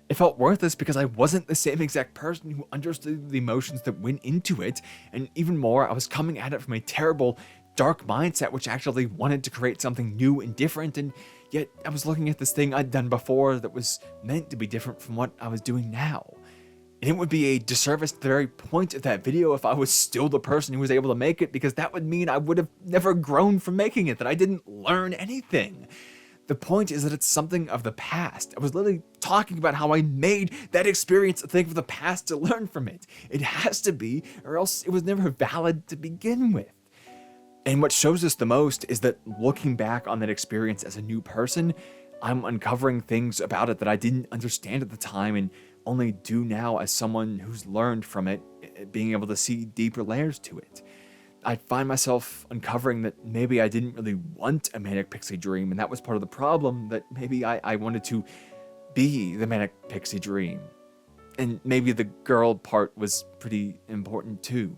Speaker 1: It felt worthless because I wasn't the same exact person who understood the emotions that went into it, and even more, I was coming at it from a terrible, dark mindset which actually wanted to create something new and different, and yet I was looking at this thing I'd done before that was meant to be different from what I was doing now. And it would be a disservice to the very point of that video if I was still the person who was able to make it, because that would mean I would have never grown from making it, that I didn't learn anything. The point is that it's something of the past. I was literally talking about how I made that experience a thing of the past to learn from it. It has to be, or else it was never valid to begin with. And what shows this the most is that looking back on that experience as a new person, I'm uncovering things about it that I didn't understand at the time and only do now as someone who's learned from it, being able to see deeper layers to it. I find myself uncovering that maybe I didn't really want a manic pixie dream, and that was part of the problem, that maybe I wanted to be the manic pixie dream. And maybe the girl part was pretty important too.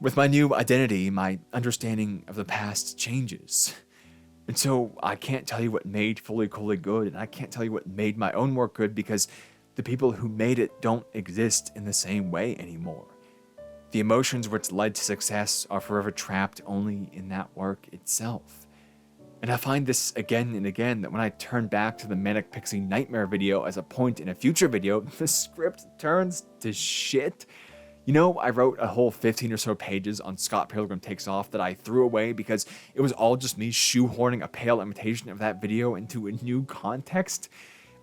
Speaker 1: With my new identity, my understanding of the past changes. And so I can't tell you what made Fooly Cooly good, and I can't tell you what made my own work good because the people who made it don't exist in the same way anymore. The emotions which led to success are forever trapped only in that work itself. And I find this again and again, that when I turn back to the Manic Pixie Nightmare video as a point in a future video, the script turns to shit. You know, I wrote a whole 15 or so pages on Scott Pilgrim Takes Off that I threw away because it was all just me shoehorning a pale imitation of that video into a new context.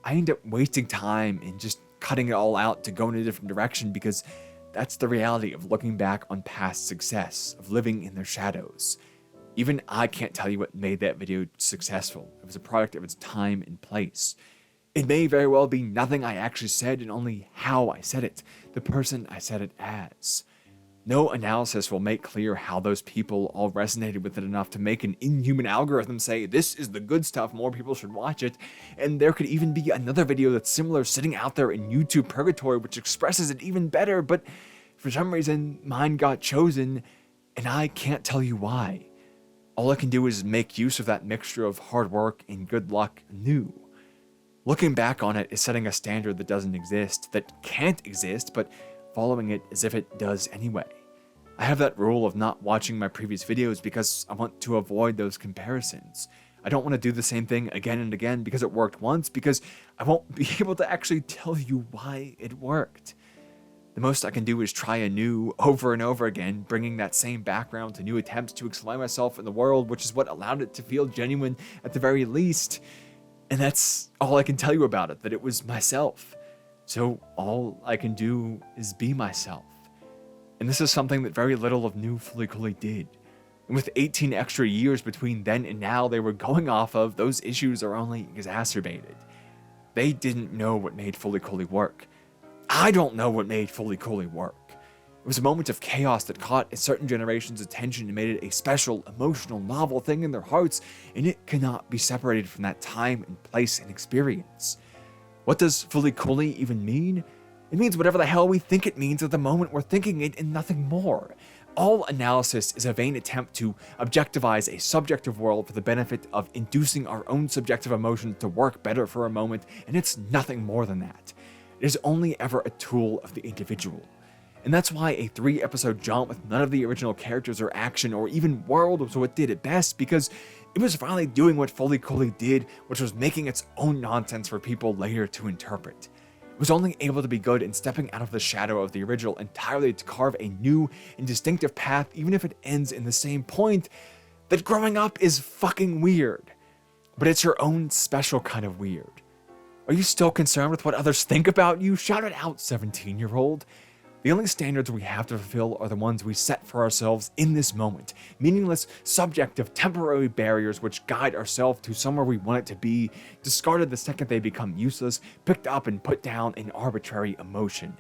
Speaker 1: I end up wasting time and just cutting it all out to go in a different direction because that's the reality of looking back on past success, of living in their shadows. Even I can't tell you what made that video successful. It was a product of its time and place. It may very well be nothing I actually said and only how I said it, the person I said it as. No analysis will make clear how those people all resonated with it enough to make an inhuman algorithm say, this is the good stuff, more people should watch it, and there could even be another video that's similar sitting out there in YouTube purgatory which expresses it even better, but for some reason mine got chosen, and I can't tell you why. All I can do is make use of that mixture of hard work and good luck anew. Looking back on it is setting a standard that doesn't exist, that can't exist, but following it as if it does anyway. I have that rule of not watching my previous videos because I want to avoid those comparisons. I don't want to do the same thing again and again because it worked once, because I won't be able to actually tell you why it worked. The most I can do is try anew over and over again, bringing that same background to new attempts to explain myself in the world, which is what allowed it to feel genuine at the very least. And that's all I can tell you about it, that it was myself. So all I can do is be myself. And this is something that very little of New Fooly Cooly did. And with 18 extra years between then and now they were going off of, those issues are only exacerbated. They didn't know what made Fooly Cooly work. I don't know what made Fooly Cooly work. It was a moment of chaos that caught a certain generation's attention and made it a special, emotional, novel thing in their hearts, and it cannot be separated from that time and place and experience. What does Fooly Cooly even mean? It means whatever the hell we think it means at the moment we're thinking it, and nothing more. All analysis is a vain attempt to objectivize a subjective world for the benefit of inducing our own subjective emotions to work better for a moment, and it's nothing more than that. It is only ever a tool of the individual. And that's why a 3-episode jaunt with none of the original characters or action or even world was what did it best, because it was finally doing what Fooly Cooly did, which was making its own nonsense for people later to interpret. It was only able to be good in stepping out of the shadow of the original entirely to carve a new and distinctive path, even if it ends in the same point, that growing up is fucking weird. But it's your own special kind of weird. Are you still concerned with what others think about you? Shout it out, 17-year-old. The only standards we have to fulfill are the ones we set for ourselves in this moment, meaningless, subjective, temporary barriers which guide ourselves to somewhere we want it to be, discarded the second they become useless, picked up and put down in arbitrary emotion.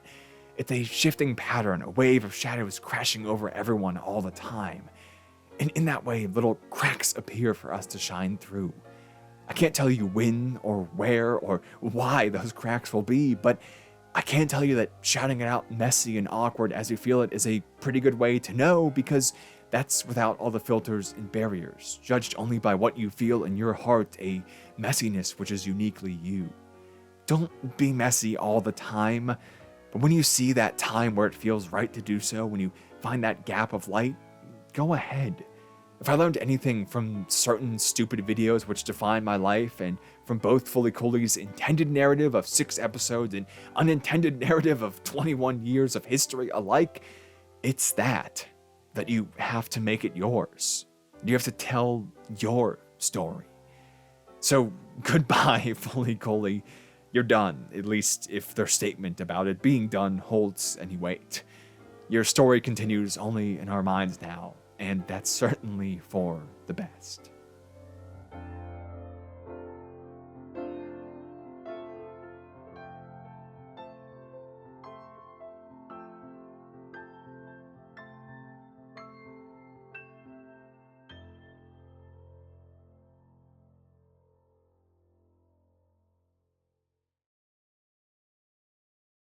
Speaker 1: It's a shifting pattern, a wave of shadows crashing over everyone all the time. And in that way, little cracks appear for us to shine through. I can't tell you when or where or why those cracks will be, but I can tell you that shouting it out messy and awkward as you feel it is a pretty good way to know, because that's without all the filters and barriers, judged only by what you feel in your heart, a messiness which is uniquely you. Don't be messy all the time, but when you see that time where it feels right to do so, when you find that gap of light, go ahead. If I learned anything from certain stupid videos which define my life, and from both Fooly Cooly's intended narrative of 6 episodes and unintended narrative of 21 years of history alike, it's that you have to make it yours. You have to tell your story. So goodbye, Fooly Cooly. You're done, at least if their statement about it being done holds any weight. Your story continues only in our minds now, and that's certainly for the best.